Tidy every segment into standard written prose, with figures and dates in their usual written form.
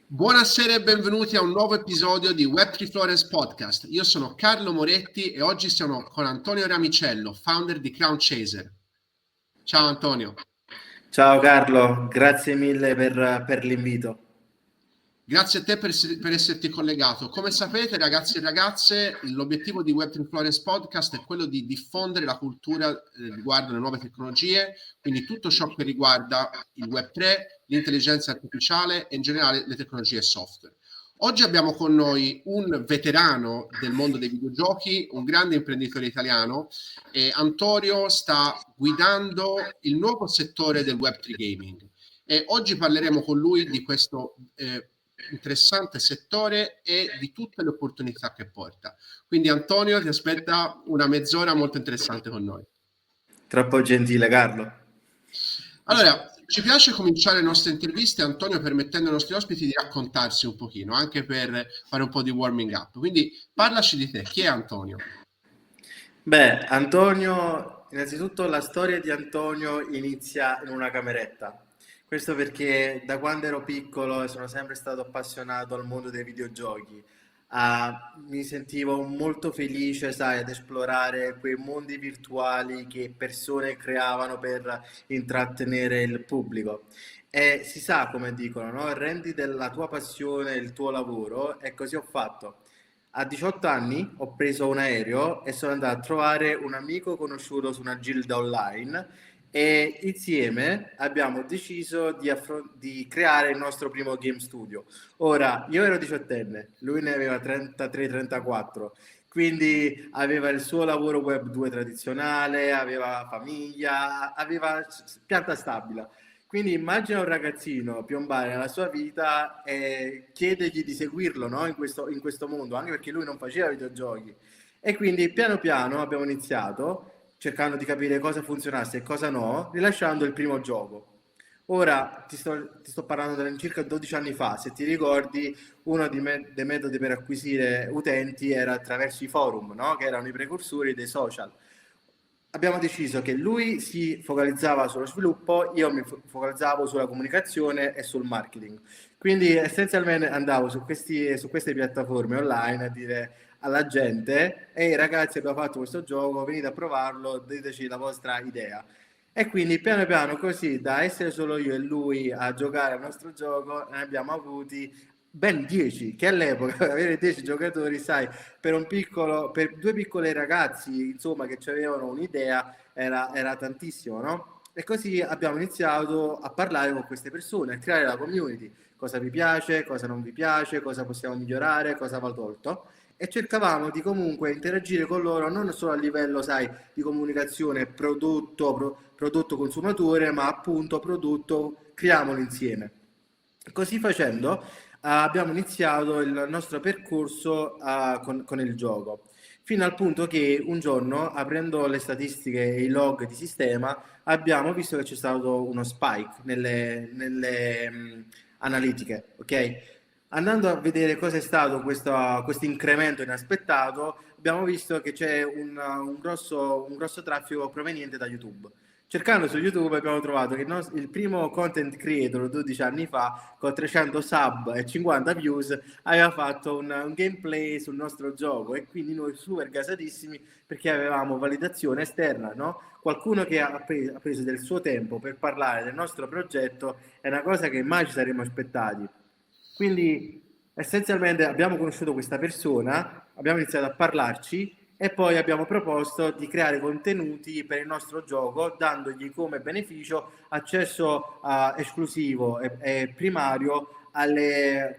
Buonasera e benvenuti a un nuovo episodio di Web3 Florence Podcast. Io sono Carlo Moretti e oggi siamo con Antonio Ramicello, founder di Crown Chaser. Ciao Antonio. Ciao Carlo, grazie mille per l'invito. Grazie a te per esserti collegato. Come sapete, ragazzi e ragazze, l'obiettivo di Web3 Florence Podcast è quello di diffondere la cultura riguardo le nuove tecnologie, quindi tutto ciò che riguarda il Web3, l'intelligenza artificiale e in generale le tecnologie software. Oggi abbiamo con noi un veterano del mondo dei videogiochi, un grande imprenditore italiano, e Antonio sta guidando il nuovo settore del Web3 Gaming. E oggi parleremo con lui di questo interessante settore e di tutte le opportunità che porta. Quindi Antonio, ti aspetta una mezz'ora molto interessante con noi. Troppo gentile Carlo. Allora, ci piace cominciare le nostre interviste, Antonio, permettendo ai nostri ospiti di raccontarsi un pochino, anche per fare un po' di warming up. Quindi parlaci di te, chi è Antonio? Beh, Antonio, innanzitutto la storia di Antonio inizia in una cameretta. Questo perché da quando ero piccolo sono sempre stato appassionato al mondo dei videogiochi. Mi sentivo molto felice, sai, ad esplorare quei mondi virtuali che persone creavano per intrattenere il pubblico. E si sa come dicono, no? Rendi della tua passione il tuo lavoro, e così ho fatto. A 18 anni ho preso un aereo e sono andato a trovare un amico conosciuto su una gilda online e insieme abbiamo deciso di creare il nostro primo game studio. Ora, io ero 18enne, lui ne aveva 33-34, quindi aveva il suo lavoro web 2 tradizionale, aveva famiglia, aveva pianta stabile. Quindi immagina un ragazzino piombare nella sua vita e chiedergli di seguirlo, no? in questo mondo, anche perché lui non faceva videogiochi. E quindi piano piano abbiamo iniziato cercando di capire cosa funzionasse e cosa no, rilasciando il primo gioco. Ora ti sto parlando di circa 12 anni fa. Se ti ricordi, uno dei metodi per acquisire utenti era attraverso i forum, no? Che erano i precursori dei social. Abbiamo deciso che lui si focalizzava sullo sviluppo, io mi focalizzavo sulla comunicazione e sul marketing. Quindi essenzialmente andavo su queste piattaforme online a dire alla gente: ehi ragazzi, abbiamo fatto questo gioco, venite a provarlo, diteci la vostra idea. E quindi piano piano, così, da essere solo io e lui a giocare al nostro gioco, ne abbiamo avuti ben 10, che all'epoca avere 10 giocatori, sai, per due piccoli ragazzi, insomma, che avevano un'idea, era tantissimo, no? E così abbiamo iniziato a parlare con queste persone, a creare la community, cosa vi piace, cosa non vi piace, cosa possiamo migliorare, cosa va tolto, e cercavamo di comunque interagire con loro non solo a livello, sai, di comunicazione prodotto consumatore, ma appunto prodotto, creiamolo insieme. Così facendo abbiamo iniziato il nostro percorso con il gioco, fino al punto che un giorno, aprendo le statistiche e i log di sistema, abbiamo visto che c'è stato uno spike nelle analitiche, ok? Andando a vedere cosa è stato questo incremento inaspettato, abbiamo visto che c'è un grosso traffico proveniente da YouTube. Cercando su YouTube abbiamo trovato che il primo content creator 12 anni fa, con 300 sub e 50 views, aveva fatto un gameplay sul nostro gioco, e quindi noi super gasatissimi perché avevamo validazione esterna, no? Qualcuno che ha preso del suo tempo per parlare del nostro progetto è una cosa che mai ci saremmo aspettati. Quindi essenzialmente abbiamo conosciuto questa persona, abbiamo iniziato a parlarci e poi abbiamo proposto di creare contenuti per il nostro gioco, dandogli come beneficio accesso esclusivo e primario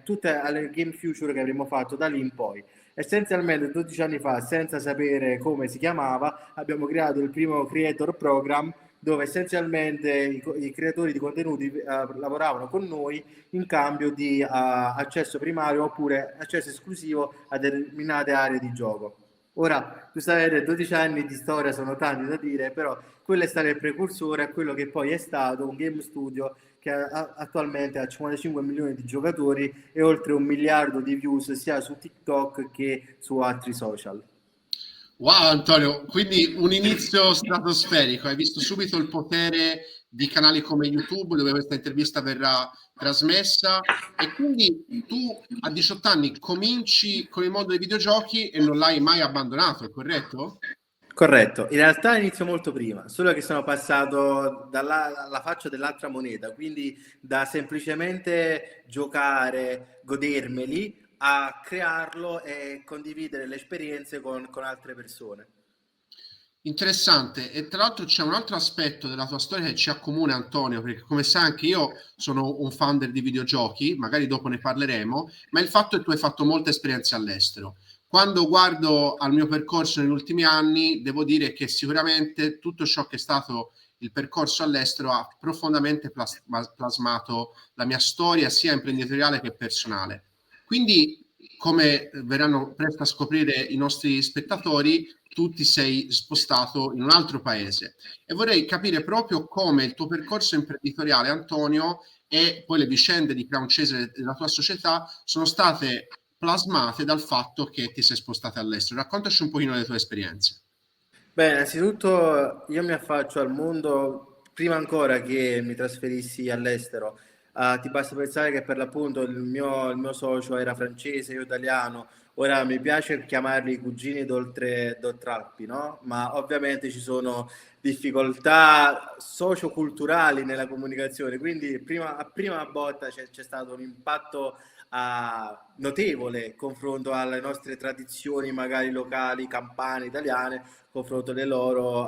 tutte alle game feature che avremmo fatto da lì in poi. Essenzialmente 12 anni fa, senza sapere come si chiamava, abbiamo creato il primo creator program, dove essenzialmente i creatori di contenuti lavoravano con noi in cambio di accesso primario oppure accesso esclusivo a determinate aree di gioco. Ora, giustamente 12 anni di storia sono tanti da dire, però quello è stato il precursore a quello che poi è stato un game studio che attualmente ha 55 milioni di giocatori e oltre 1 miliardo di views sia su TikTok che su altri social. Wow Antonio, quindi un inizio stratosferico, hai visto subito il potere di canali come YouTube, dove questa intervista verrà trasmessa, e quindi tu a 18 anni cominci con il mondo dei videogiochi e non l'hai mai abbandonato, è corretto? Corretto, in realtà inizio molto prima, solo che sono passato alla faccia dell'altra moneta, quindi da semplicemente giocare, godermeli, a crearlo e condividere le esperienze con altre persone. Interessante, e tra l'altro c'è un altro aspetto della tua storia che ci accomuna, Antonio, perché come sai anche io sono un founder di videogiochi, magari dopo ne parleremo, ma il fatto è che tu hai fatto molte esperienze all'estero. Quando guardo al mio percorso negli ultimi anni, devo dire che sicuramente tutto ciò che è stato il percorso all'estero ha profondamente plasmato la mia storia sia imprenditoriale che personale. Quindi, come verranno presto a scoprire i nostri spettatori, tu ti sei spostato in un altro paese, e vorrei capire proprio come il tuo percorso imprenditoriale, Antonio, e poi le vicende di Crown Cesare della tua società sono state plasmate dal fatto che ti sei spostato all'estero. Raccontaci un pochino le tue esperienze. Beh, innanzitutto io mi affaccio al mondo prima ancora che mi trasferissi all'estero. Ti basta pensare che per l'appunto il mio socio era francese, io italiano. Ora mi piace chiamarli cugini d'Oltralpi, no? Ma ovviamente ci sono difficoltà socioculturali nella comunicazione, quindi a prima botta c'è stato un impatto notevole confronto alle nostre tradizioni magari locali, campane, italiane, confronto alle loro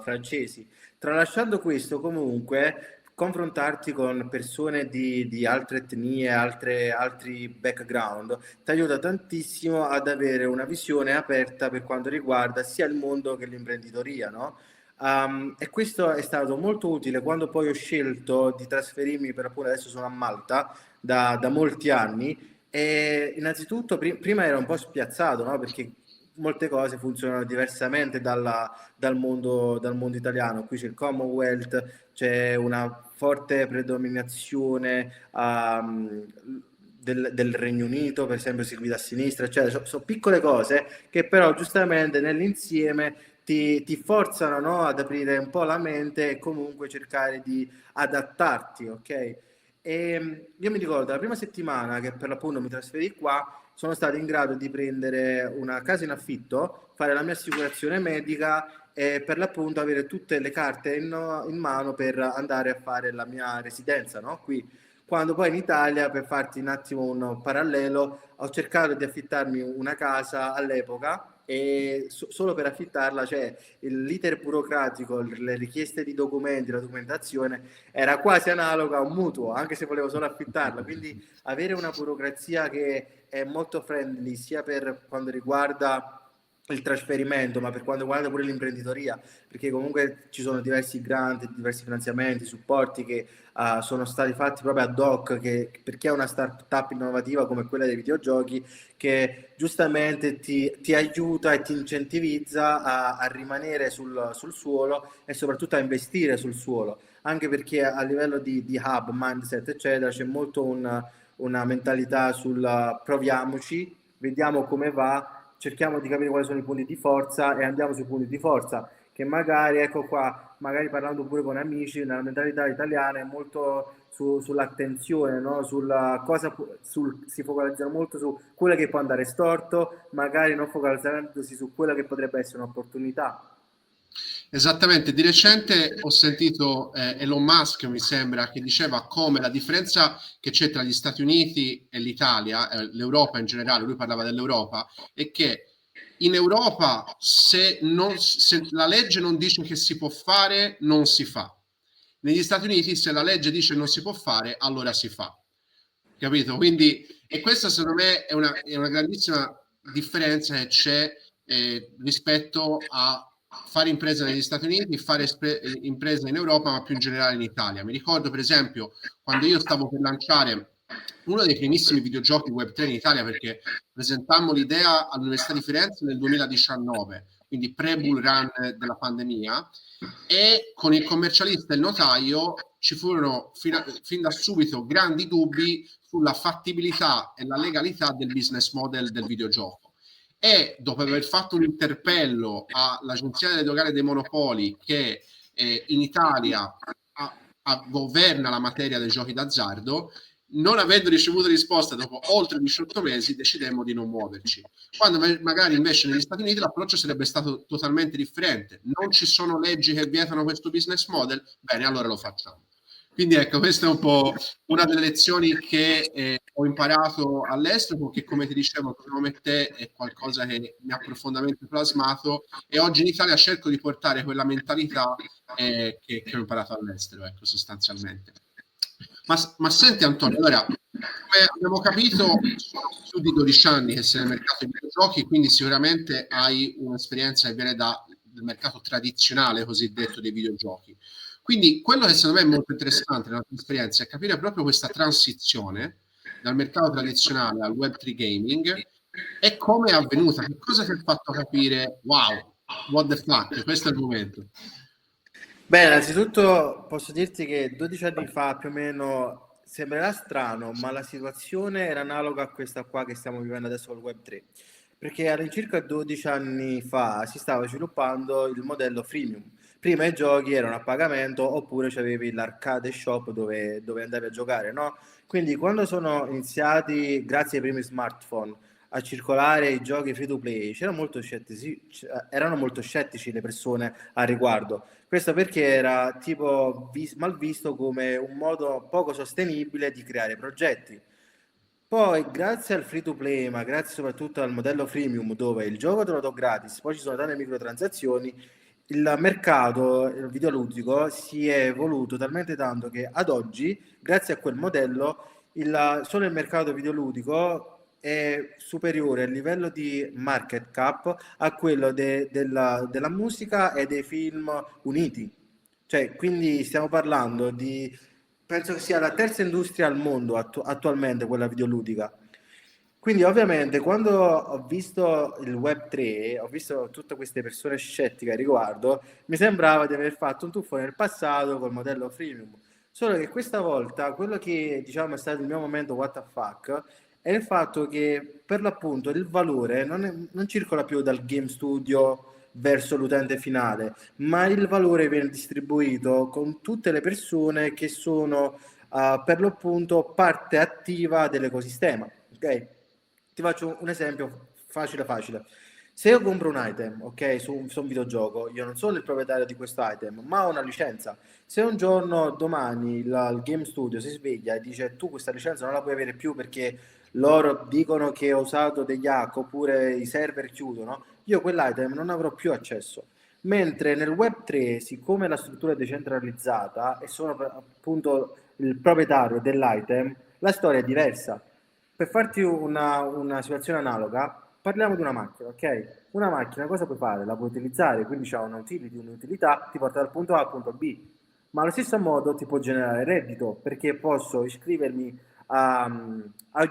francesi. Tralasciando questo, comunque, confrontarti con persone di altre etnie, altri background, ti aiuta tantissimo ad avere una visione aperta per quanto riguarda sia il mondo che l'imprenditoria, no? E questo è stato molto utile quando poi ho scelto di trasferirmi, per appunto adesso sono a Malta da molti anni, e innanzitutto prima ero un po' spiazzato, no? Perché molte cose funzionano diversamente dal mondo italiano. Qui c'è il Commonwealth, c'è una forte predominazione del Regno Unito, per esempio si guida a sinistra, cioè sono piccole cose che però giustamente nell'insieme ti forzano, no, ad aprire un po' la mente e comunque cercare di adattarti, ok? E io mi ricordo la prima settimana che per l'appunto mi trasferì qua, sono stato in grado di prendere una casa in affitto, fare la mia assicurazione medica e per l'appunto avere tutte le carte in mano per andare a fare la mia residenza, no? Qui, quando poi in Italia, per farti un attimo un parallelo, ho cercato di affittarmi una casa all'epoca e solo per affittarla, cioè l'iter burocratico, le richieste di documenti, la documentazione era quasi analoga a un mutuo, anche se volevo solo affittarla. Quindi avere una burocrazia che è molto friendly sia per quanto riguarda il trasferimento, ma per quanto riguarda pure l'imprenditoria, perché comunque ci sono diversi grant, diversi finanziamenti, supporti che sono stati fatti proprio ad hoc per chi è una startup innovativa come quella dei videogiochi, che giustamente ti aiuta e ti incentivizza a rimanere sul suolo e soprattutto a investire sul suolo, anche perché a livello di hub, mindset, eccetera, c'è molto una mentalità sul proviamoci, vediamo come va, cerchiamo di capire quali sono i punti di forza e andiamo sui punti di forza, che magari, ecco qua, magari parlando pure con amici, nella mentalità italiana è molto sull'attenzione, no? Si focalizzano molto su quello che può andare storto, magari non focalizzandosi su quello che potrebbe essere un'opportunità. Esattamente, di recente ho sentito Elon Musk, mi sembra, che diceva come la differenza che c'è tra gli Stati Uniti e l'Italia, l'Europa in generale, lui parlava dell'Europa, è che in Europa se la legge non dice che si può fare, non si fa. Negli Stati Uniti se la legge dice non si può fare, allora si fa. Capito? Quindi, e questa secondo me è una grandissima differenza che c'è rispetto a fare impresa negli Stati Uniti, fare impresa in Europa, ma più in generale in Italia. Mi ricordo, per esempio, quando io stavo per lanciare uno dei primissimi videogiochi Web3 in Italia, perché presentammo l'idea all'Università di Firenze nel 2019, quindi pre-bull run della pandemia, e con il commercialista e il notaio ci furono fin da subito grandi dubbi sulla fattibilità e la legalità del business model del videogioco. E dopo aver fatto un interpello all'Agenzia delle Dogane dei Monopoli, che in Italia governa la materia dei giochi d'azzardo. Non avendo ricevuto risposta dopo oltre 18 mesi, decidemmo di non muoverci. Quando magari invece negli Stati Uniti l'approccio sarebbe stato totalmente differente. Non ci sono leggi che vietano questo business model? Bene, allora lo facciamo. Quindi ecco, questa è un po' una delle lezioni che ho imparato all'estero, perché come ti dicevo, come te è qualcosa che mi ha profondamente plasmato, e oggi in Italia cerco di portare quella mentalità che ho imparato all'estero, ecco, sostanzialmente. Ma senti Antonio, allora, come abbiamo capito, sono più di 12 anni che sei nel mercato dei videogiochi, quindi sicuramente hai un'esperienza che viene dal mercato tradizionale cosiddetto dei videogiochi. Quindi quello che secondo me è molto interessante nella tua esperienza è capire proprio questa transizione dal mercato tradizionale al Web3 gaming e come è avvenuta, che cosa ti ha fatto capire, wow, what the fuck, questo è il momento. Beh, innanzitutto posso dirti che 12 anni fa più o meno sembrerà strano, ma la situazione era analoga a questa qua che stiamo vivendo adesso col Web3, perché all'incirca 12 anni fa si stava sviluppando il modello freemium. Prima i giochi erano a pagamento oppure c'avevi l'arcade shop dove andavi a giocare, no? Quindi quando sono iniziati, grazie ai primi smartphone, a circolare i giochi free to play, erano molto scettici le persone al riguardo. Questo perché era tipo mal visto come un modo poco sostenibile di creare progetti. Poi, grazie al free to play, ma grazie soprattutto al modello freemium, dove il gioco te lo do gratis, poi ci sono tante microtransazioni, il mercato videoludico si è evoluto talmente tanto che ad oggi, grazie a quel modello, solo il mercato videoludico è superiore a livello di market cap a quello della musica e dei film uniti. Cioè, quindi stiamo parlando di, penso che sia la terza industria al mondo attualmente, quella videoludica. Quindi ovviamente quando ho visto il Web3, ho visto tutte queste persone scettiche a riguardo, mi sembrava di aver fatto un tuffo nel passato col modello freemium. Solo che questa volta quello che diciamo è stato il mio momento what the fuck è il fatto che per l'appunto il valore non circola più dal game studio verso l'utente finale, ma il valore viene distribuito con tutte le persone che sono per l'appunto parte attiva dell'ecosistema. Ok? Ti faccio un esempio facile facile. Se io compro un item, ok, su un videogioco, io non sono il proprietario di questo item, ma ho una licenza. Se un giorno, domani, il Game Studio si sveglia e dice tu questa licenza non la puoi avere più perché loro dicono che ho usato degli hack oppure i server chiudono, io quell'item non avrò più accesso. Mentre nel Web3, siccome la struttura è decentralizzata e sono appunto il proprietario dell'item, la storia è diversa. Per farti una situazione analoga, parliamo di una macchina, ok? Una macchina cosa puoi fare? La puoi utilizzare, quindi c'ha un'utilità, ti porta dal punto A al punto B, ma allo stesso modo ti può generare reddito, perché posso iscrivermi a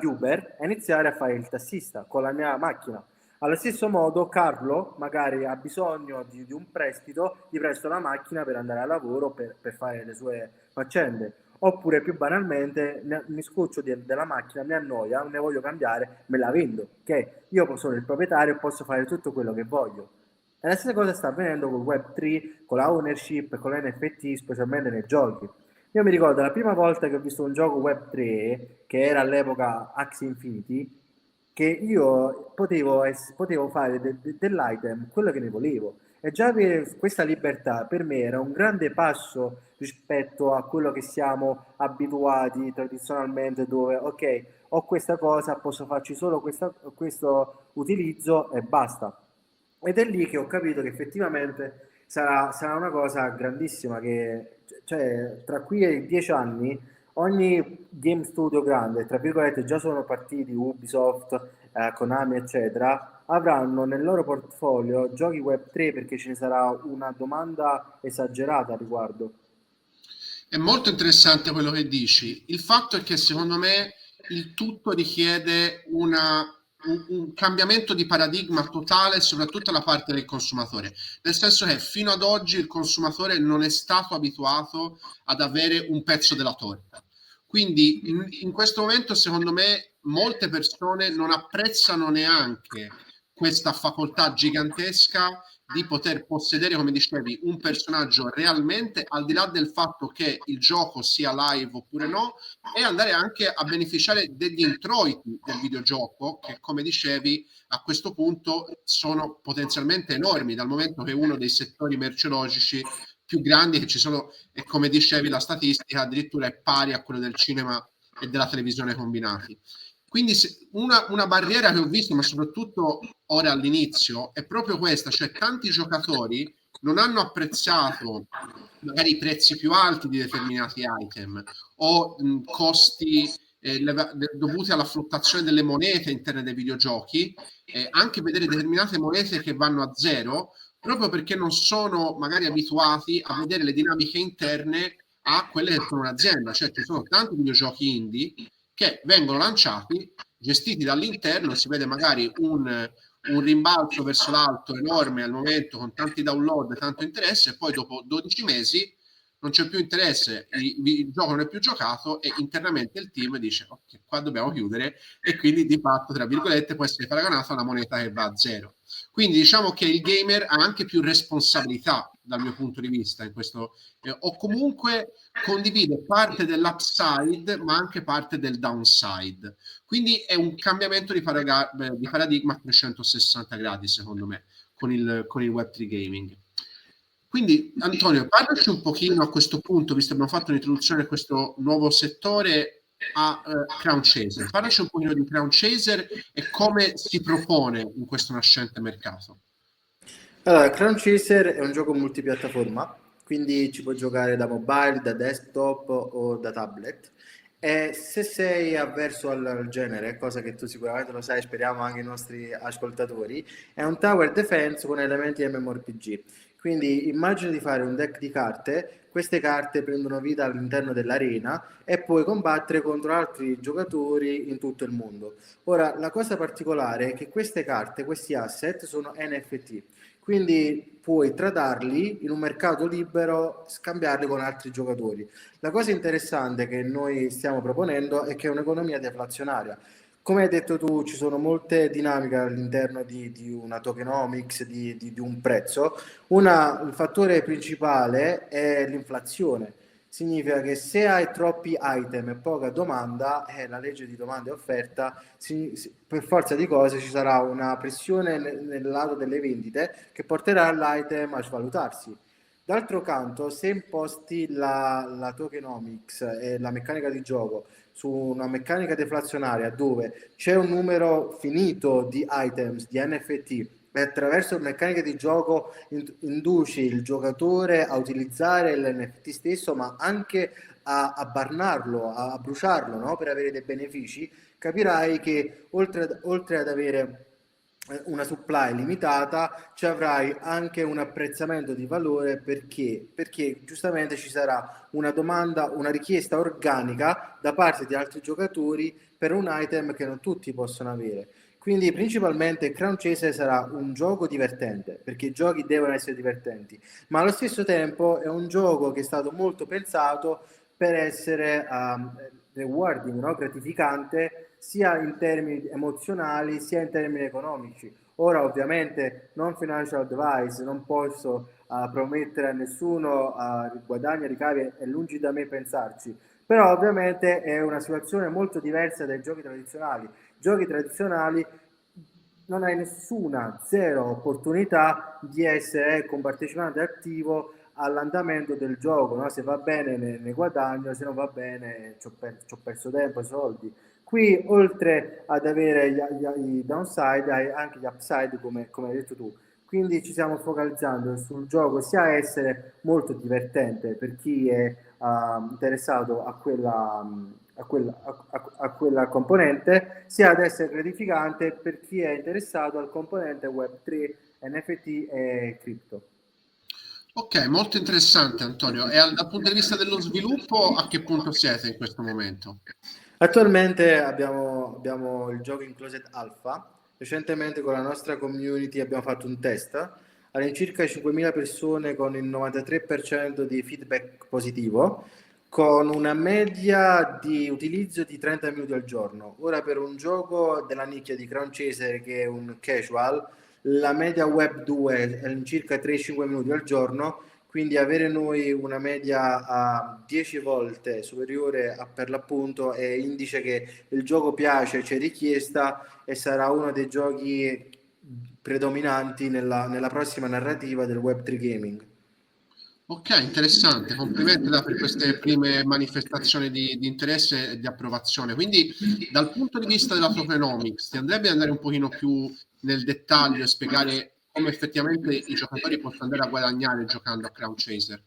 Uber e iniziare a fare il tassista con la mia macchina. Allo stesso modo Carlo magari ha bisogno di un prestito, gli presto la macchina per andare a lavoro, per fare le sue faccende. Oppure più banalmente mi scoccio della macchina, mi annoia, ne voglio cambiare, me la vendo. Ok? Io sono il proprietario e posso fare tutto quello che voglio. E la stessa cosa sta avvenendo con Web3, con la ownership, con l'NFT, specialmente nei giochi. Io mi ricordo la prima volta che ho visto un gioco Web3, che era all'epoca Axie Infinity, che io potevo fare dell'item quello che ne volevo. E già avere questa libertà per me era un grande passo rispetto a quello che siamo abituati tradizionalmente, dove ok, ho questa cosa, posso farci solo questo utilizzo e basta. Ed è lì che ho capito che effettivamente sarà una cosa grandissima, che cioè, tra qui e 10 anni ogni game studio grande, tra virgolette, già sono partiti Ubisoft, Konami, eccetera, avranno nel loro portfolio giochi Web3 perché ce ne sarà una domanda esagerata a riguardo. È molto interessante quello che dici. Il fatto è che secondo me il tutto richiede un cambiamento di paradigma totale, soprattutto da parte del consumatore. Nel senso che fino ad oggi il consumatore non è stato abituato ad avere un pezzo della torta. Quindi in questo momento, secondo me, molte persone non apprezzano neanche questa facoltà gigantesca di poter possedere, come dicevi, un personaggio realmente, al di là del fatto che il gioco sia live oppure no, e andare anche a beneficiare degli introiti del videogioco, che come dicevi a questo punto sono potenzialmente enormi, dal momento che è uno dei settori merceologici più grandi che ci sono, e come dicevi la statistica addirittura è pari a quello del cinema e della televisione combinati. Quindi una barriera che ho visto, ma soprattutto ora all'inizio, è proprio questa, cioè tanti giocatori non hanno apprezzato magari i prezzi più alti di determinati item o costi dovuti alla fluttuazione delle monete interne dei videogiochi, anche vedere determinate monete che vanno a zero, proprio perché non sono magari abituati a vedere le dinamiche interne a quelle che sono un'azienda, cioè ci sono tanti videogiochi indie che vengono lanciati, gestiti dall'interno, si vede magari un rimbalzo verso l'alto enorme al momento con tanti download, tanto interesse, e poi dopo 12 mesi non c'è più interesse, il gioco non è più giocato e internamente il team dice ok, qua dobbiamo chiudere, e quindi di fatto, tra virgolette, può essere paragonato a una moneta che va a zero. Quindi diciamo che il gamer ha anche più responsabilità dal mio punto di vista in questo, o comunque condivide parte dell'upside ma anche parte del downside. Quindi è un cambiamento di paradigma a 360 gradi secondo me con il Web3 gaming. Quindi Antonio, parlaci un pochino a questo punto, visto che abbiamo fatto un'introduzione a questo nuovo settore, a Crown Chaser. Parlaci un pochino di Crown Chaser e come si propone in questo nascente mercato. Allora, Crown Chaser è un gioco multipiattaforma, quindi ci puoi giocare da mobile, da desktop o da tablet. E se sei avverso al genere, cosa che tu sicuramente lo sai, speriamo anche i nostri ascoltatori, è un tower defense con elementi MMORPG. Quindi immagina di fare un deck di carte, queste carte prendono vita all'interno dell'arena e puoi combattere contro altri giocatori in tutto il mondo. Ora, la cosa particolare è che queste carte, questi asset, sono NFT. Quindi puoi tradarli in un mercato libero, scambiarli con altri giocatori. La cosa interessante che noi stiamo proponendo è che è un'economia deflazionaria. Come hai detto tu, ci sono molte dinamiche all'interno di una tokenomics, di un prezzo. Il fattore principale è l'inflazione. Significa che se hai troppi item e poca domanda, la legge di domanda e offerta, per forza di cose ci sarà una pressione nel lato delle vendite che porterà l'item a svalutarsi. D'altro canto, se imposti la tokenomics e la meccanica di gioco su una meccanica deflazionaria dove c'è un numero finito di items, di NFT, e attraverso meccaniche di gioco induci il giocatore a utilizzare l'NFT stesso, ma anche a barnarlo, a bruciarlo, no? Per avere dei benefici, capirai che oltre ad avere una supply limitata, ci avrai anche un apprezzamento di valore perché giustamente ci sarà una domanda, una richiesta organica da parte di altri giocatori per un item che non tutti possono avere. Quindi principalmente Crown Chaser sarà un gioco divertente, perché i giochi devono essere divertenti, ma allo stesso tempo è un gioco che è stato molto pensato per essere rewarding, no? Gratificante, sia in termini emozionali sia in termini economici. Ora ovviamente non financial advice, non posso promettere a nessuno guadagni e ricavi, è lungi da me pensarci, però ovviamente è una situazione molto diversa dai giochi tradizionali. Giochi tradizionali non hai nessuna, zero opportunità di essere un partecipante attivo all'andamento del gioco, no? Se va bene ne guadagno, se non va bene ci ho perso tempo e soldi. Qui oltre ad avere i downside hai anche gli upside come hai detto tu, quindi ci stiamo focalizzando sul gioco sia a essere molto divertente per chi è interessato a quella componente, sia ad essere gratificante per chi è interessato al componente Web3, NFT e cripto. Ok, molto interessante Antonio. E dal punto di vista dello sviluppo, a che punto siete in questo momento? Attualmente abbiamo il gioco in closet alpha. Recentemente con la nostra community abbiamo fatto un test. All'incirca 5.000 persone con il 93% di feedback positivo, con una media di utilizzo di 30 minuti al giorno. Ora per un gioco della nicchia di Crown Chaser che è un casual, la media Web 2 è circa 3-5 minuti al giorno, quindi avere noi una media a 10 volte superiore a, per l'appunto, è indice che il gioco piace, c'è richiesta e sarà uno dei giochi predominanti nella prossima narrativa del Web3 Gaming. Ok, interessante, complimenti per queste prime manifestazioni di interesse e di approvazione. Quindi dal punto di vista della tokenomics, ti andrebbe ad andare un pochino più nel dettaglio e spiegare come effettivamente i giocatori possono andare a guadagnare giocando a Crown Chaser?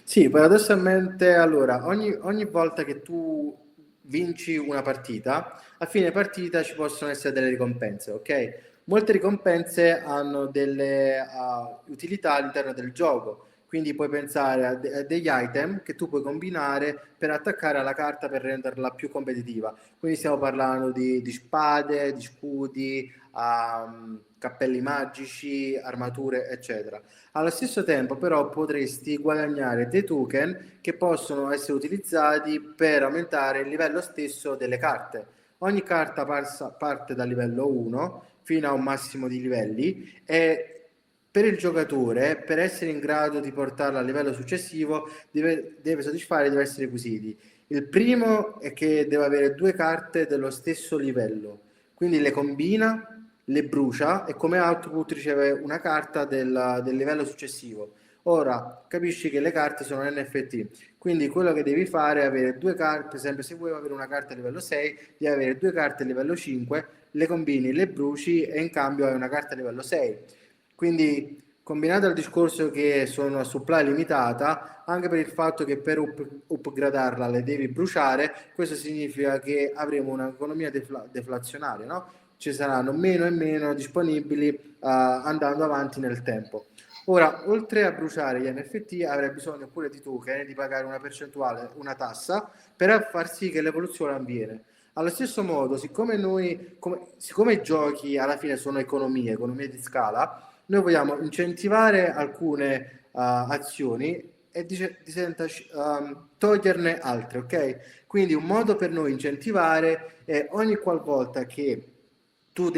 Sì, paradossalmente, allora, ogni volta che tu vinci una partita, a fine partita ci possono essere delle ricompense, ok? Molte ricompense hanno delle utilità all'interno del gioco, quindi puoi pensare a degli item che tu puoi combinare per attaccare alla carta per renderla più competitiva. Quindi stiamo parlando di spade, di scudi, cappelli magici, armature, eccetera. Allo stesso tempo, però, potresti guadagnare dei token che possono essere utilizzati per aumentare il livello stesso delle carte. Ogni carta parte dal livello 1 fino a un massimo di livelli e per il giocatore, per essere in grado di portarla al livello successivo, deve soddisfare diversi requisiti. Il primo è che deve avere 2 carte dello stesso livello, quindi le combina, le brucia e come output riceve una carta del livello successivo. Ora capisci che le carte sono NFT, quindi quello che devi fare è avere 2 carte. Per esempio, se vuoi avere una carta a livello 6, devi avere 2 carte a livello 5, le combini, le bruci e in cambio hai una carta a livello 6. Quindi, combinato al discorso che sono a supply limitata, anche per il fatto che per upgradarla le devi bruciare, questo significa che avremo un'economia deflazionaria, no? Ci saranno meno e meno disponibili andando avanti nel tempo. Ora, oltre a bruciare gli NFT, avrai bisogno pure di token, di pagare una percentuale, una tassa, per far sì che l'evoluzione avviene. Allo stesso modo, siccome i giochi alla fine sono economie di scala, noi vogliamo incentivare alcune azioni e toglierne altre, ok? Quindi un modo per noi incentivare è ogni qualvolta che tu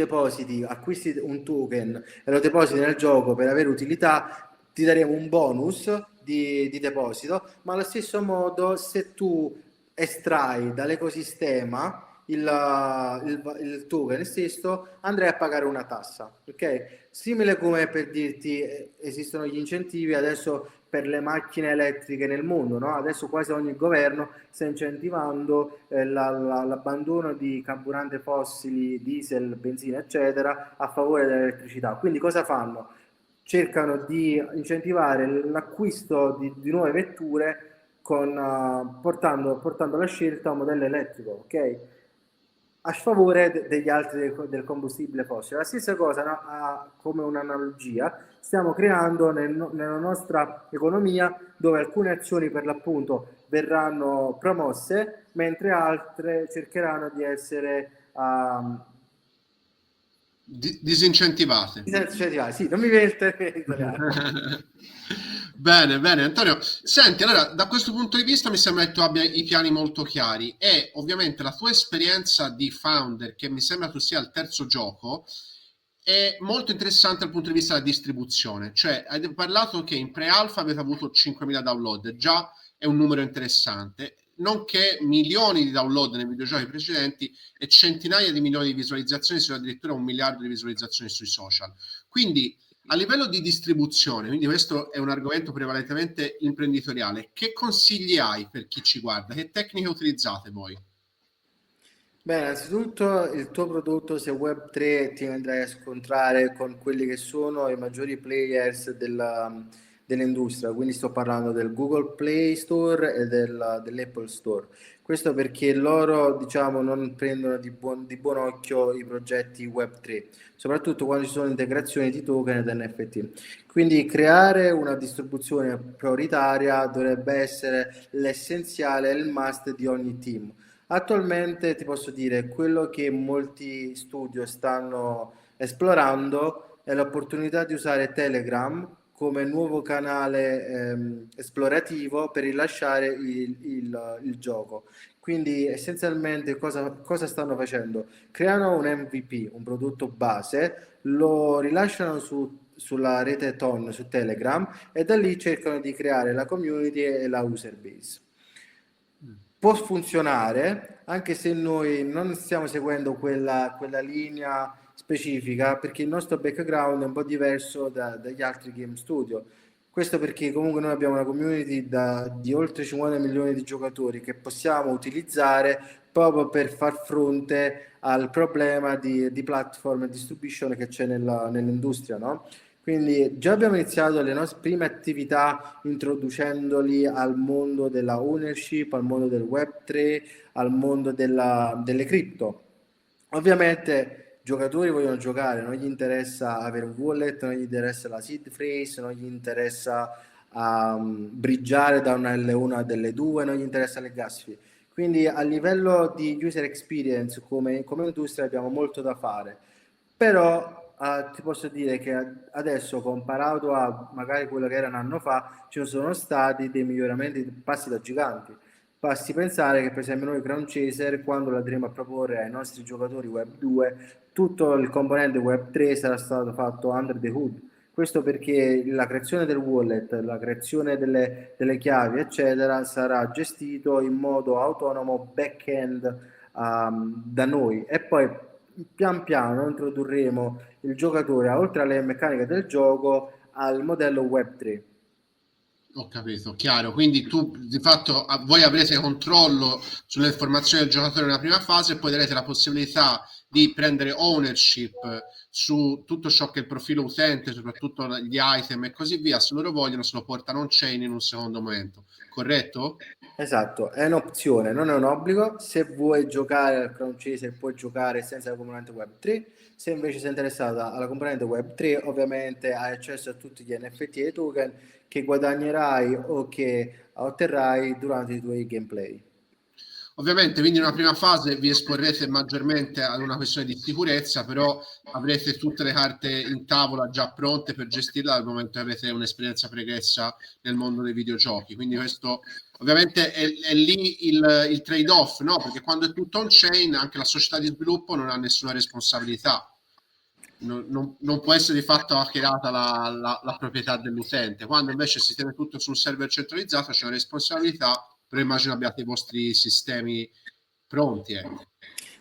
acquisti un token e lo depositi nel gioco per avere utilità, ti daremo un bonus di deposito, ma allo stesso modo se tu estrai dall'ecosistema il token stesso, andrai a pagare una tassa, ok? Simile come per dirti, esistono gli incentivi adesso per le macchine elettriche nel mondo, no? Adesso quasi ogni governo sta incentivando l'abbandono di carburanti fossili, diesel, benzina, eccetera, a favore dell'elettricità. Quindi cosa fanno? Cercano di incentivare l'acquisto di nuove vetture portando la scelta a un modello elettrico, ok? A sfavore degli altri del combustibile fossile. La stessa cosa, no? Come un'analogia, stiamo creando nella nostra economia dove alcune azioni per l'appunto verranno promosse, mentre altre cercheranno di essere Disincentivate. disincentivate. Sì, non mi viene il termine italiano. Bene, bene, Antonio. Senti, allora, da questo punto di vista mi sembra che tu abbia i piani molto chiari e ovviamente la tua esperienza di founder, che mi sembra tu sia il terzo gioco, è molto interessante dal punto di vista della distribuzione. Cioè, hai parlato che in pre-alpha avete avuto 5.000 download, già è un numero interessante, nonché milioni di download nei videogiochi precedenti e centinaia di milioni di visualizzazioni, se non addirittura 1 miliardo di visualizzazioni sui social. Quindi a livello di distribuzione, quindi questo è un argomento prevalentemente imprenditoriale, che consigli hai per chi ci guarda? Che tecniche utilizzate voi? Beh, innanzitutto il tuo prodotto, se Web3, ti andrai a scontrare con quelli che sono i maggiori players dell'industria, quindi sto parlando del Google Play Store e dell'Apple Store. Questo perché loro, diciamo, non prendono di buon occhio i progetti Web3, soprattutto quando ci sono integrazioni di token ed NFT. Quindi creare una distribuzione prioritaria dovrebbe essere l'essenziale, il must di ogni team. Attualmente ti posso dire quello che molti studio stanno esplorando è l'opportunità di usare Telegram come nuovo canale esplorativo per rilasciare il gioco. Quindi essenzialmente cosa stanno facendo? Creano un MVP, un prodotto base, lo rilasciano sulla rete Ton, su Telegram, e da lì cercano di creare la community e la user base. Può funzionare anche se noi non stiamo seguendo quella linea specifica, perché il nostro background è un po' diverso dagli altri game studio. Questo perché comunque noi abbiamo una community di oltre 50 milioni di giocatori che possiamo utilizzare proprio per far fronte al problema di platform e distribution che c'è nell'industria, no? Quindi già abbiamo iniziato le nostre prime attività introducendoli al mondo della ownership, al mondo del Web3, al mondo delle cripto. Ovviamente i giocatori vogliono giocare, non gli interessa avere un wallet, non gli interessa la seed phrase, non gli interessa bridgiare da una L1 a delle 2, non gli interessa le gas fee. Quindi a livello di user experience come industria abbiamo molto da fare, però ti posso dire che adesso, comparato a magari quello che era un anno fa, ci sono stati dei miglioramenti, passi da giganti. Basti pensare che per esempio noi Crown Chaser, quando lo andremo a proporre ai nostri giocatori Web 2, tutto il componente Web 3 sarà stato fatto under the hood. Questo perché la creazione del wallet, la creazione delle chiavi, eccetera, sarà gestito in modo autonomo back-end da noi, e poi pian piano introdurremo il giocatore, oltre alle meccaniche del gioco, al modello Web3. Ho capito, chiaro. Quindi tu di fatto voi avrete controllo sulle informazioni del giocatore nella prima fase e poi darete la possibilità di prendere ownership su tutto ciò che è il profilo utente, soprattutto gli item e così via. Se loro vogliono, se lo portano on-chain in un secondo momento. Corretto? Esatto, è un'opzione, non è un obbligo. Se vuoi giocare al Crown Chaser puoi giocare senza la componente Web3. Se invece sei interessata alla componente Web3, ovviamente hai accesso a tutti gli NFT e token che guadagnerai o che otterrai durante i tuoi gameplay. Ovviamente, quindi in una prima fase vi esporrete maggiormente ad una questione di sicurezza, però avrete tutte le carte in tavola già pronte per gestirla dal momento che avete un'esperienza pregressa nel mondo dei videogiochi. Quindi questo ovviamente è lì il trade-off, no? Perché quando è tutto on-chain anche la società di sviluppo non ha nessuna responsabilità. Non può essere di fatto hackerata la proprietà dell'utente. Quando invece si tiene tutto su un server centralizzato c'è una responsabilità, però immagino abbiate i vostri sistemi pronti, ecco.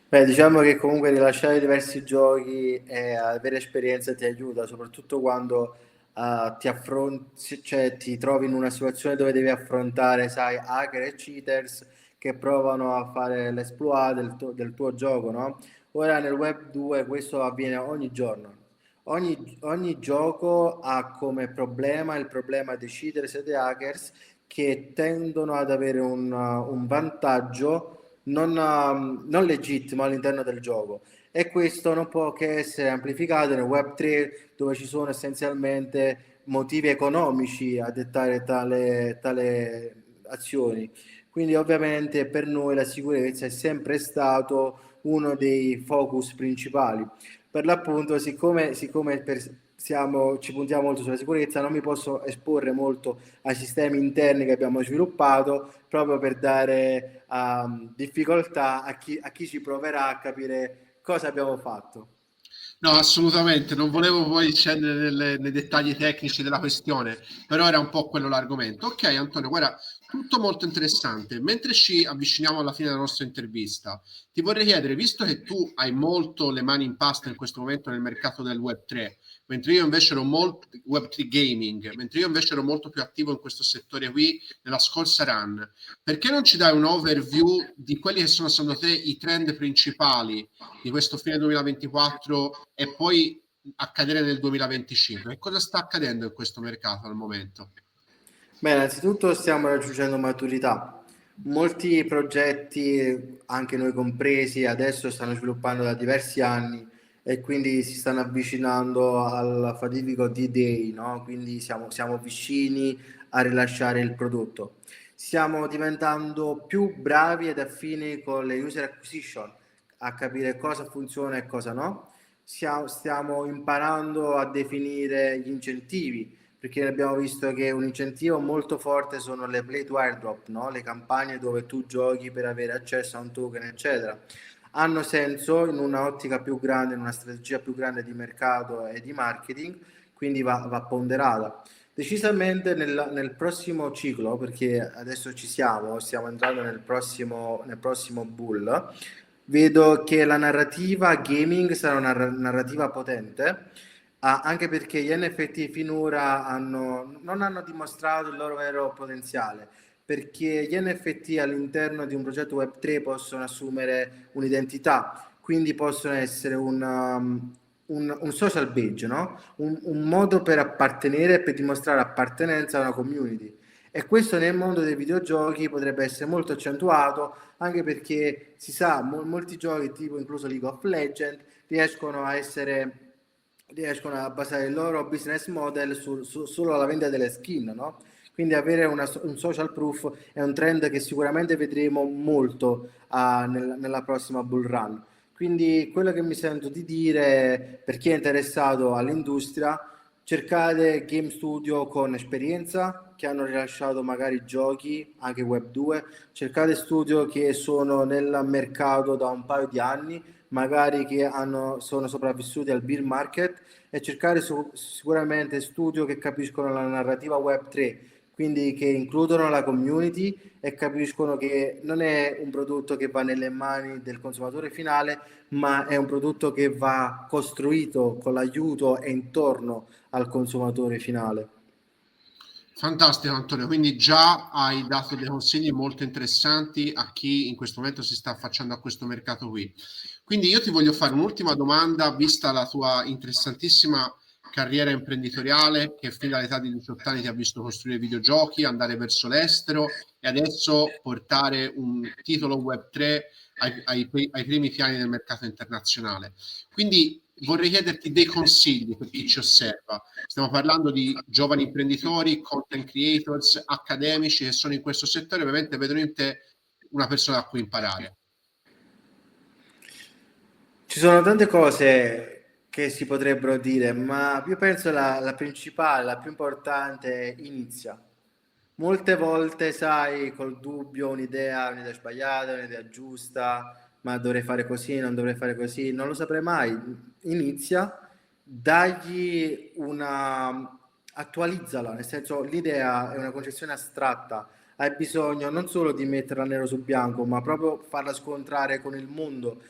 Beh, diciamo che comunque rilasciare diversi giochi e avere esperienza ti aiuta, soprattutto quando cioè, ti trovi in una situazione dove devi affrontare, sai, hacker e cheaters che provano a fare l'esploit del tuo gioco, no? Ora nel web 2 questo avviene ogni giorno. Ogni gioco ha come problema il problema dei cheaters e dei hackers che tendono ad avere un vantaggio non legittimo all'interno del gioco, e questo non può che essere amplificato nel web 3, dove ci sono essenzialmente motivi economici a dettare tale azioni. Quindi ovviamente per noi la sicurezza è sempre stato uno dei focus principali. Per l'appunto, ci puntiamo molto sulla sicurezza, non mi posso esporre molto ai sistemi interni che abbiamo sviluppato, proprio per dare difficoltà a chi ci proverà a capire cosa abbiamo fatto. No, assolutamente, non volevo poi scendere nei dettagli tecnici della questione, però era un po' quello l'argomento. Ok, Antonio, guarda, tutto molto interessante. Mentre ci avviciniamo alla fine della nostra intervista, ti vorrei chiedere, visto che tu hai molto le mani in pasta in questo momento nel mercato del Web3, mentre io invece ero molto Web3 gaming, mentre io invece ero molto più attivo in questo settore qui nella scorsa run, perché non ci dai un overview di quelli che sono secondo te i trend principali di questo fine 2024 e poi accadere nel 2025? Che cosa sta accadendo in questo mercato al momento? Beh, innanzitutto stiamo raggiungendo maturità. Molti progetti, anche noi compresi, adesso stanno sviluppando da diversi anni e quindi si stanno avvicinando al fatidico D-Day, no? Quindi siamo vicini a rilasciare il prodotto. Stiamo diventando più bravi ed affini con le user acquisition, a capire cosa funziona e cosa no. Stiamo imparando a definire gli incentivi, perché abbiamo visto che un incentivo molto forte sono le play to airdrop, no? Le campagne dove tu giochi per avere accesso a un token, eccetera. Hanno senso in una ottica più grande, in una strategia più grande di mercato e di marketing, quindi va ponderata. Decisamente nel prossimo ciclo, perché adesso stiamo entrando nel prossimo bull, vedo che la narrativa gaming sarà una narrativa potente, anche perché gli NFT finora non hanno dimostrato il loro vero potenziale, perché gli NFT all'interno di un progetto Web3 possono assumere un'identità, quindi possono essere un social badge, no? Un modo per appartenere e per dimostrare appartenenza a una community. E questo nel mondo dei videogiochi potrebbe essere molto accentuato, anche perché si sa, molti giochi, tipo incluso League of Legends, riescono a basare il loro business model solo alla vendita delle skin, no? Quindi avere un social proof è un trend che sicuramente vedremo molto nella prossima bull run. Quindi quello che mi sento di dire per chi è interessato all'industria, cercate game studio con esperienza, che hanno rilasciato magari giochi, anche Web 2, cercate studio che sono nel mercato da un paio di anni, magari che sono sopravvissuti al bear market, e cercare sicuramente studio che capiscono la narrativa Web 3, quindi che includono la community e capiscono che non è un prodotto che va nelle mani del consumatore finale, ma è un prodotto che va costruito con l'aiuto e intorno al consumatore finale. Fantastico Antonio, quindi già hai dato dei consigli molto interessanti a chi in questo momento si sta affacciando a questo mercato qui. Quindi io ti voglio fare un'ultima domanda, vista la tua interessantissima carriera imprenditoriale che fino all'età di 18 anni ti ha visto costruire videogiochi, andare verso l'estero e adesso portare un titolo Web3 ai primi piani del mercato internazionale. Quindi vorrei chiederti dei consigli per chi ci osserva. Stiamo parlando di giovani imprenditori, content creators, accademici che sono in questo settore, ovviamente vedono in te una persona da cui imparare. Ci sono tante cose che si potrebbero dire, ma io penso la principale, la più importante è inizia. Molte volte, sai, col dubbio, un'idea sbagliata, un'idea giusta, ma dovrei fare così, non dovrei fare così, non lo saprei mai. Inizia, dagli attualizzala, nel senso l'idea è una concezione astratta, hai bisogno non solo di metterla nero su bianco, ma proprio farla scontrare con il mondo.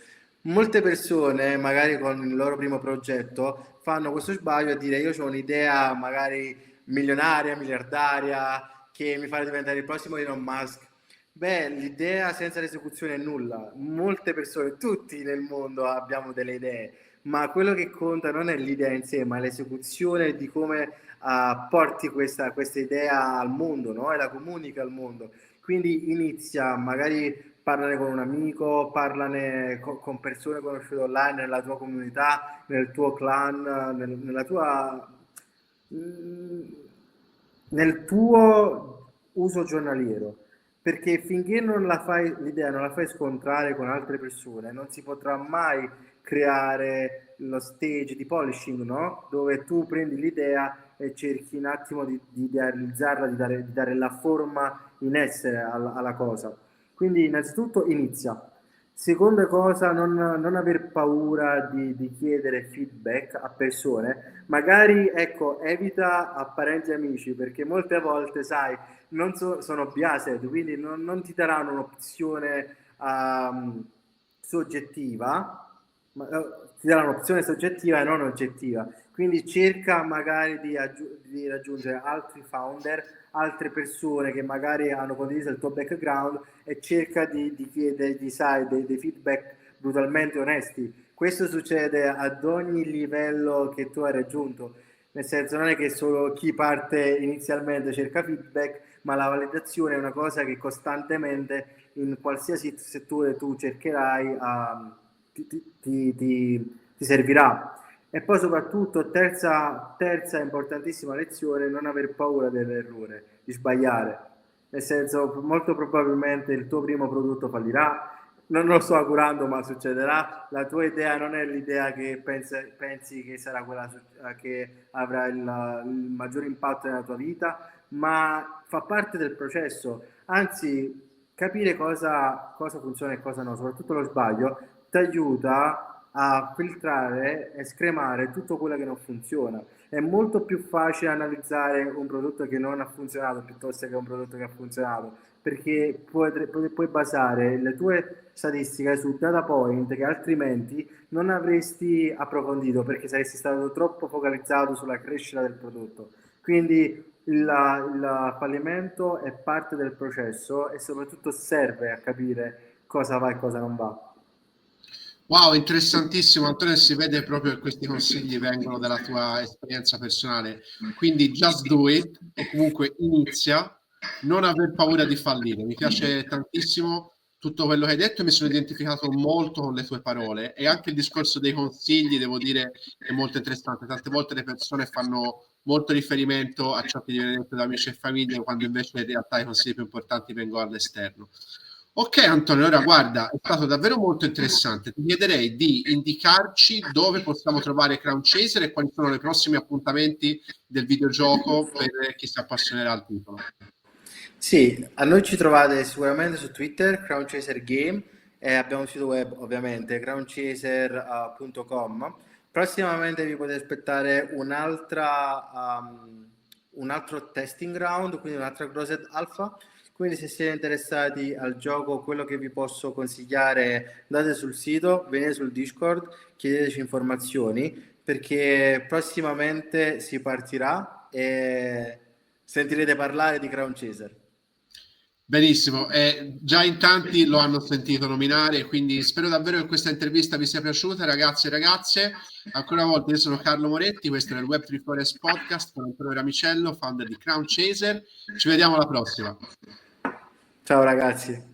Molte persone, magari con il loro primo progetto, fanno questo sbaglio a dire io ho un'idea magari milionaria, miliardaria, che mi farà diventare il prossimo Elon Musk. Beh, l'idea senza l'esecuzione è nulla. Molte persone, tutti nel mondo abbiamo delle idee, ma quello che conta non è l'idea in sé, ma l'esecuzione di come porti questa idea al mondo, no? E la comunica al mondo. Quindi inizia, magari parlane con un amico, parlane con persone conosciute online, nella tua comunità, nel tuo clan, nella tua nel tuo uso giornaliero, perché finché non la fai, l'idea non la fai scontrare con altre persone, non si potrà mai creare lo stage di polishing, no? Dove tu prendi l'idea e cerchi un attimo di realizzarla, di dare la forma in essere alla cosa. Quindi innanzitutto inizia. Seconda cosa, non aver paura di chiedere feedback a persone, magari ecco, evita a parenti e amici, perché molte volte, sai, sono biased, quindi non ti daranno un'opzione soggettiva, ma ti daranno un'opzione soggettiva e non oggettiva. Quindi cerca magari di raggiungere altri founder, altre persone che magari hanno condiviso il tuo background e cerca di chiedergli, sai, dei feedback brutalmente onesti. Questo succede ad ogni livello che tu hai raggiunto, nel senso non è che solo chi parte inizialmente cerca feedback, ma la validazione è una cosa che costantemente in qualsiasi settore tu cercherai, ti servirà. E poi soprattutto, terza importantissima lezione, non aver paura dell'errore, di sbagliare. Nel senso, molto probabilmente il tuo primo prodotto fallirà, non lo sto augurando, ma succederà. La tua idea non è l'idea che pensi che sarà quella che avrà il maggiore impatto nella tua vita, ma fa parte del processo. Anzi, capire cosa funziona e cosa no, soprattutto lo sbaglio, ti aiuta a filtrare e scremare tutto quello che non funziona. È molto più facile analizzare un prodotto che non ha funzionato piuttosto che un prodotto che ha funzionato, perché puoi basare le tue statistiche su data point che altrimenti non avresti approfondito perché saresti stato troppo focalizzato sulla crescita del prodotto. Quindi il fallimento è parte del processo e soprattutto serve a capire cosa va e cosa non va. Wow, interessantissimo Antonio, si vede proprio che questi consigli vengono dalla tua esperienza personale, quindi just do it o comunque inizia, non aver paura di fallire. Mi piace tantissimo tutto quello che hai detto e mi sono identificato molto con le tue parole e anche il discorso dei consigli, devo dire, è molto interessante. Tante volte le persone fanno molto riferimento a ciò che viene detto da amici e famiglia, quando invece in realtà i consigli più importanti vengono all'esterno. Ok Antonio, ora guarda, è stato davvero molto interessante. Ti chiederei di indicarci dove possiamo trovare Crown Chaser e quali sono i prossimi appuntamenti del videogioco per chi si appassionerà al titolo. Sì, a noi ci trovate sicuramente su Twitter, Crown Chaser Game, e abbiamo un sito web ovviamente, crownchaser.com. Prossimamente vi potete aspettare un altro testing round, quindi un'altra Closed Alpha. Quindi se siete interessati al gioco, quello che vi posso consigliare, andate sul sito, venite sul Discord, chiedeteci informazioni, perché prossimamente si partirà e sentirete parlare di Crown Chaser. Benissimo, già in tanti lo hanno sentito nominare, quindi spero davvero che questa intervista vi sia piaciuta, ragazzi e ragazze. Ancora una volta, io sono Carlo Moretti, questo è il Web3 Forest Podcast con Antonio Ramicello, founder di Crown Chaser. Ci vediamo alla prossima. Ciao ragazzi.